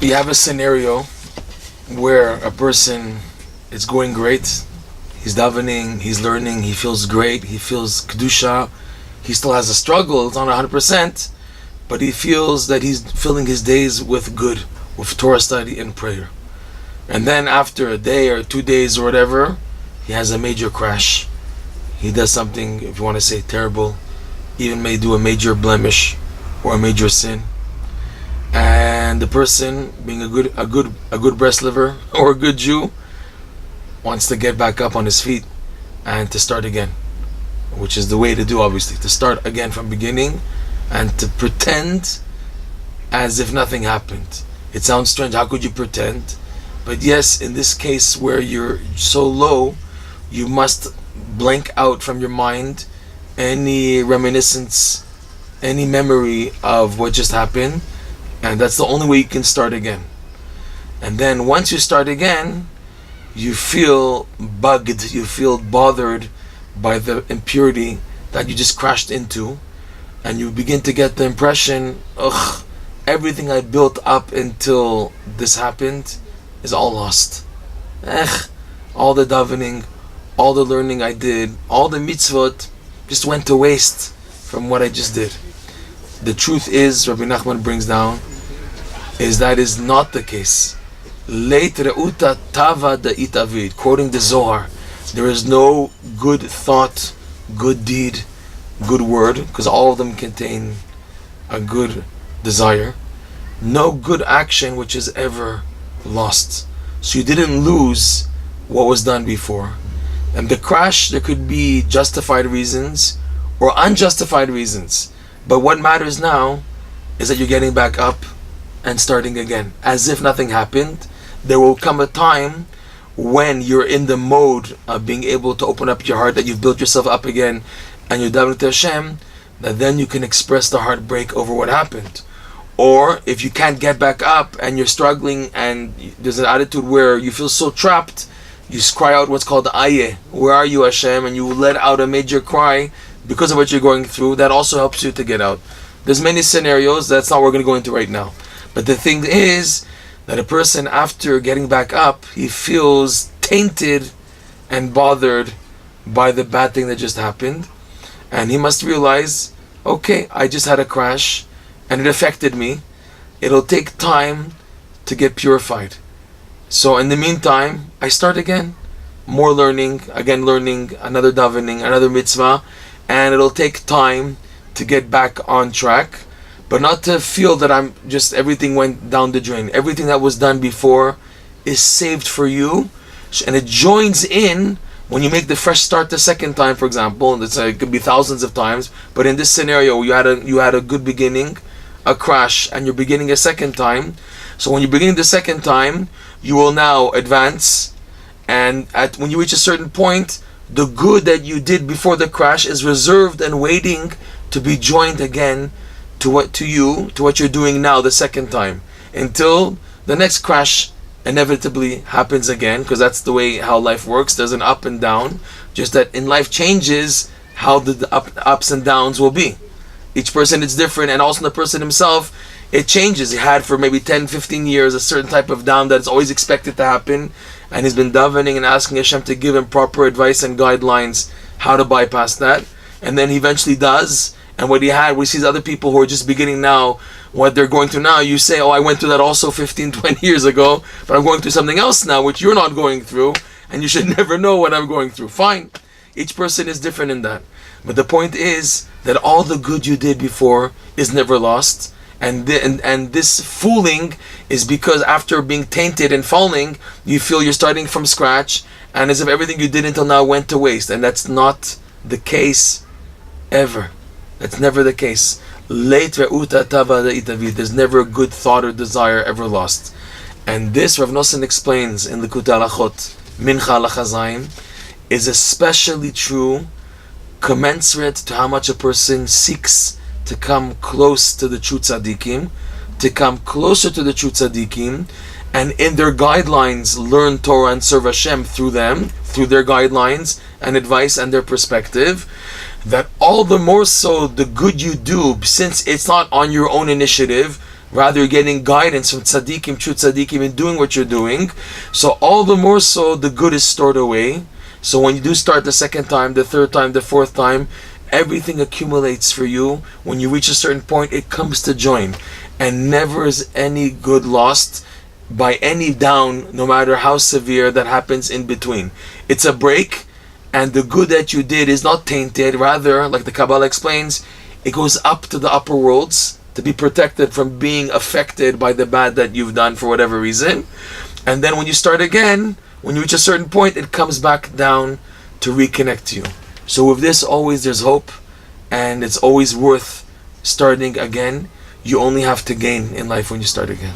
You have a scenario where a person is going great. He's davening, he's learning, he feels great, he feels kedusha. He still has a struggle, it's not 100%, but he feels that he's filling his days with good, with Torah study and prayer. And then after a day or 2 days or whatever, he has a major crash. He does something, if you want to say terrible, even may do a major blemish or a major sin. And the person, being a good Breslover or a good Jew, wants to get back up on his feet and to start again, which is the way to do, obviously, to start again from beginning and to pretend as if nothing happened. It sounds strange, how could you pretend? But yes, in this case where you're so low, you must blank out from your mind any reminiscence, any memory of what just happened, and that's the only way you can start again. And then once you start again, you feel bugged, you feel bothered by the impurity that you just crashed into, and you begin to get the impression, ugh, everything I built up until this happened is all lost. All the davening, all the learning I did, all the mitzvot just went to waste from what I just did. The truth is, Rabbi Nachman brings down, is that is not the case. Leit reuta tava da'it avid, quoting the Zohar, there is no good thought, good deed, good word, because all of them contain a good desire. No good action which is ever lost. So you didn't lose what was done before. And the crash, there could be justified reasons or unjustified reasons. But what matters now is that you're getting back up and starting again, as if nothing happened. There will come a time when you're in the mode of being able to open up your heart, that you've built yourself up again, and you're davening to Hashem, that then you can express the heartbreak over what happened. Or if you can't get back up and you're struggling and there's an attitude where you feel so trapped, you cry out what's called Ayeh, where are you Hashem, and you let out a major cry because of what you're going through. That also helps you to get out. There's many scenarios, that's not what we're going to go into right now. But the thing is that a person, after getting back up, he feels tainted and bothered by the bad thing that just happened, and he must realize, okay, I just had a crash and it affected me. It'll take time to get purified. So in the meantime, I start again, more learning, again learning, another davening, another mitzvah, and it'll take time to get back on track, but not to feel that I'm just, everything went down the drain. Everything that was done before is saved for you, and it joins in when you make the fresh start the second time, for example. And it could be thousands of times, but in this scenario, you had a good beginning, a crash, and you're beginning a second time. So when you're beginning the second time, you will now advance, and when you reach a certain point, the good that you did before the crash is reserved and waiting to be joined again to what you're doing now the second time, until the next crash inevitably happens again, because that's the way how life works. There's an up and down, just that in life changes how the ups and downs will be. Each person is different, and also the person himself, it changes. He had for maybe 10, 15 years a certain type of down that's always expected to happen, and he's been davening and asking Hashem to give him proper advice and guidelines how to bypass that, and then he eventually does. And what he had, we see other people who are just beginning now, what they're going through now, you say, oh, I went through that also 15, 20 years ago, but I'm going through something else now which you're not going through, and you should never know what I'm going through. Fine, each person is different in that, but the point is that all the good you did before is never lost. And this fooling is because after being tainted and falling, you feel you're starting from scratch, and as if everything you did until now went to waste. And that's not the case ever. That's never the case. There's never a good thought or desire ever lost. And this, Rav Nosson explains in Likutei Halachot, Mincha Lachazayim, is especially true, commensurate to how much a person seeks to come close to the true tzaddikim, to come closer to the true tzaddikim, and in their guidelines learn Torah and serve Hashem through them, through their guidelines and advice and their perspective, that all the more so the good you do, since it's not on your own initiative, Rather, you're getting guidance from tzaddikim, true tzaddikim, in doing what you're doing. So all the more so, the good is stored away. So when you do start the second time, the third time, the fourth time, everything accumulates for you. When you reach a certain point, it comes to join. And never is any good lost by any down, no matter how severe, that happens in between. It's a break, and the good that you did is not tainted. Rather, like the Kabbalah explains, it goes up to the upper worlds to be protected from being affected by the bad that you've done for whatever reason. And then when you start again, when you reach a certain point, it comes back down to reconnect to you. So with this, always there's hope, and it's always worth starting again. You only have to gain in life when you start again.